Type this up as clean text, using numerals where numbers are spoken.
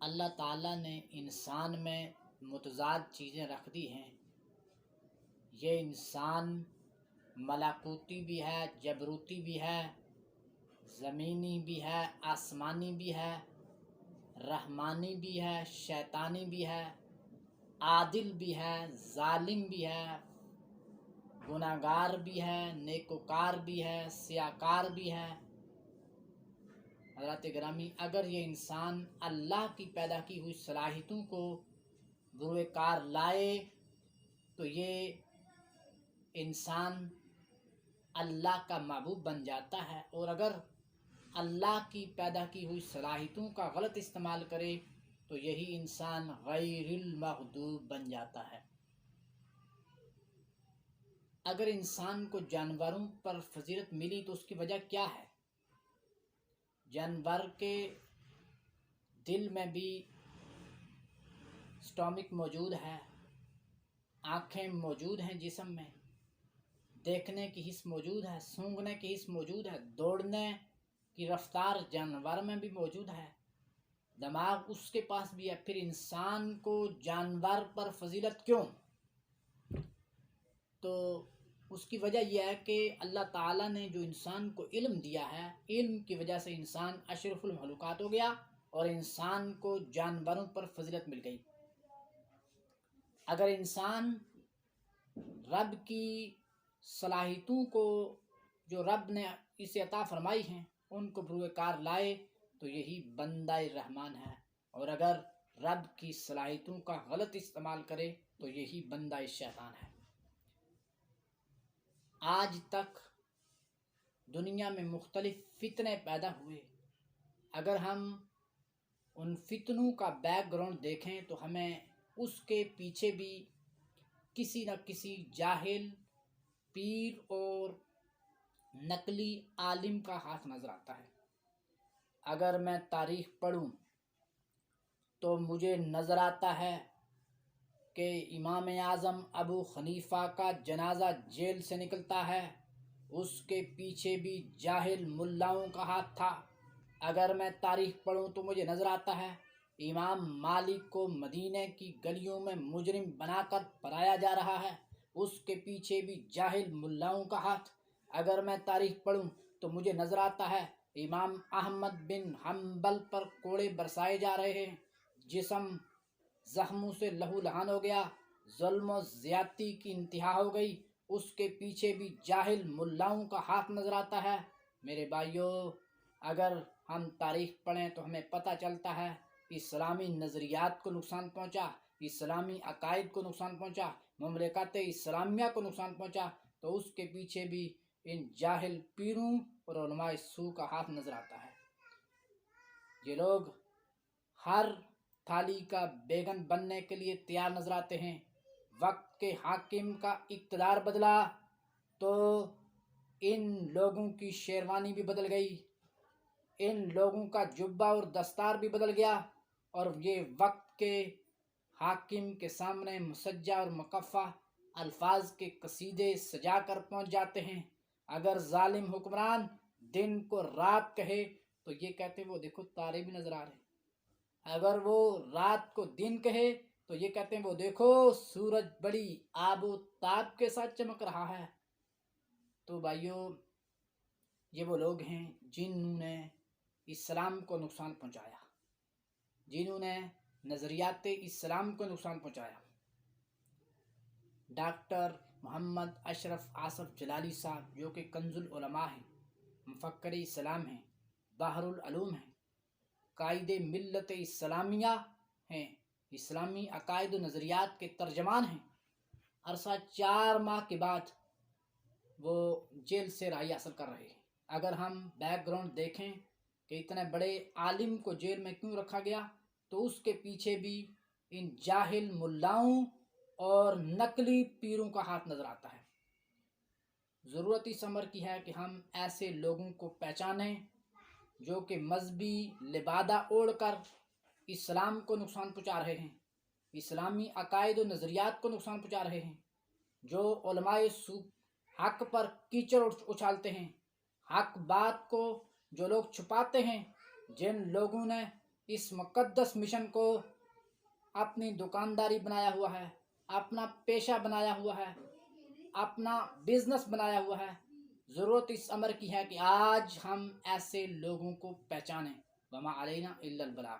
اللہ تعالیٰ نے انسان میں متضاد چیزیں رکھ دی ہیں۔ یہ انسان ملکوتی بھی ہے، جبروتی بھی ہے، زمینی بھی ہے، آسمانی بھی ہے، رحمانی بھی ہے، شیطانی بھی ہے، عادل بھی ہے، ظالم بھی ہے، گناہگار بھی ہے، نیکوکار بھی ہے، سیاکار بھی ہے۔ حضرات گرامی، اگر یہ انسان اللہ کی پیدا کی ہوئی صلاحیتوں کو بروئے کار لائے تو یہ انسان اللہ کا محبوب بن جاتا ہے، اور اگر اللہ کی پیدا کی ہوئی صلاحیتوں کا غلط استعمال کرے تو یہی انسان غیر المغضوب بن جاتا ہے۔ اگر انسان کو جانوروں پر فضیلت ملی تو اس کی وجہ کیا ہے؟ جانور کے دل میں بھی سٹامک موجود ہے، آنکھیں موجود ہیں جسم میں، دیکھنے کی حس موجود ہے، سونگھنے کی حس موجود ہے، دوڑنے کی رفتار جانور میں بھی موجود ہے، دماغ اس کے پاس بھی ہے۔ پھر انسان کو جانور پر فضیلت کیوں؟ تو اس کی وجہ یہ ہے کہ اللہ تعالیٰ نے جو انسان کو علم دیا ہے، علم کی وجہ سے انسان اشرف المخلوقات ہو گیا اور انسان کو جانوروں پر فضیلت مل گئی۔ اگر انسان رب کی صلاحیتوں کو جو رب نے اسے عطا فرمائی ہیں ان کو بروئے کار لائے تو یہی بندہ رحمان ہے، اور اگر رب کی صلاحیتوں کا غلط استعمال کرے تو یہی بندہ شیطان ہے۔ آج تک دنیا میں مختلف فتنے پیدا ہوئے، اگر ہم ان فتنوں کا بیک گراؤنڈ دیکھیں تو ہمیں اس کے پیچھے بھی کسی نہ کسی جاہل پیر اور نقلی عالم کا ہاتھ نظر آتا ہے۔ اگر میں تاریخ پڑھوں تو مجھے نظر آتا ہے کہ امام اعظم ابو حنیفہ کا جنازہ جیل سے نکلتا ہے، اس کے پیچھے بھی جاہل ملاؤں کا ہاتھ تھا۔ اگر میں تاریخ پڑھوں تو مجھے نظر آتا ہے امام مالک کو مدینہ کی گلیوں میں مجرم بنا کر پرایا جا رہا ہے، اس کے پیچھے بھی جاہل ملاؤں کا ہاتھ۔ اگر میں تاریخ پڑھوں تو مجھے نظر آتا ہے امام احمد بن حنبل پر کوڑے برسائے جا رہے ہیں، جسم زخموں سے لہو لہان ہو گیا، ظلم و زیادتی کی انتہا ہو گئی، اس کے پیچھے بھی جاہل ملاؤں کا ہاتھ نظر آتا ہے۔ میرے بھائیوں، اگر ہم تاریخ پڑھیں تو ہمیں پتہ چلتا ہے اسلامی نظریات کو نقصان پہنچا، اسلامی عقائد کو نقصان پہنچا، مملکت اسلامیہ کو نقصان پہنچا، تو اس کے پیچھے بھی ان جاہل پیروں اور علماء سو کا ہاتھ نظر آتا ہے۔ یہ لوگ ہر تھالی کا بیگن بننے کے لیے تیار نظر آتے ہیں۔ وقت کے حاکم کا اقتدار بدلا تو ان لوگوں کی شیروانی بھی بدل گئی، ان لوگوں کا جبہ اور دستار بھی بدل گیا، اور یہ وقت کے حاکم کے سامنے مسجع اور مکفّع الفاظ کے قصیدے سجا کر پہنچ جاتے ہیں۔ اگر ظالم حکمران دن کو رات کہے تو یہ کہتے ہیں وہ دیکھو تارے بھی نظر آ رہے ہیں، اگر وہ رات کو دن کہے تو یہ کہتے ہیں وہ دیکھو سورج بڑی آب و تاب کے ساتھ چمک رہا ہے۔ تو بھائیوں، یہ وہ لوگ ہیں جنہوں نے اسلام کو نقصان پہنچایا، جنہوں نے نظریات اسلام کو نقصان پہنچایا۔ ڈاکٹر محمد اشرف آصف جلالی صاحب، جو کہ کنز العلماء ہیں، مفکر اسلام ہیں، بحر العلوم ہیں، قائد ملت اسلامیہ ہیں، اسلامی عقائد و نظریات کے ترجمان ہیں، عرصہ 4 ماہ کے بعد وہ جیل سے رہائی حاصل کر رہے ہیں۔ اگر ہم بیک گراؤنڈ دیکھیں کہ اتنے بڑے عالم کو جیل میں کیوں رکھا گیا تو اس کے پیچھے بھی ان جاہل ملاؤں اور نقلی پیروں کا ہاتھ نظر آتا ہے۔ ضرورت اس امر کی ہے کہ ہم ایسے لوگوں کو پہچانیں جو کہ مذہبی لبادہ اوڑھ کر اسلام کو نقصان پہنچا رہے ہیں، اسلامی عقائد و نظریات کو نقصان پہنچا رہے ہیں، جو علماء سو حق پر کیچڑ اچھالتے ہیں، حق بات کو جو لوگ چھپاتے ہیں، جن لوگوں نے اس مقدس مشن کو اپنی دکانداری بنایا ہوا ہے، اپنا پیشہ بنایا ہوا ہے، اپنا بزنس بنایا ہوا ہے، ضرورت اس امر کی ہے کہ آج ہم ایسے لوگوں کو پہچانیں۔ وما علینا الا البلاغ۔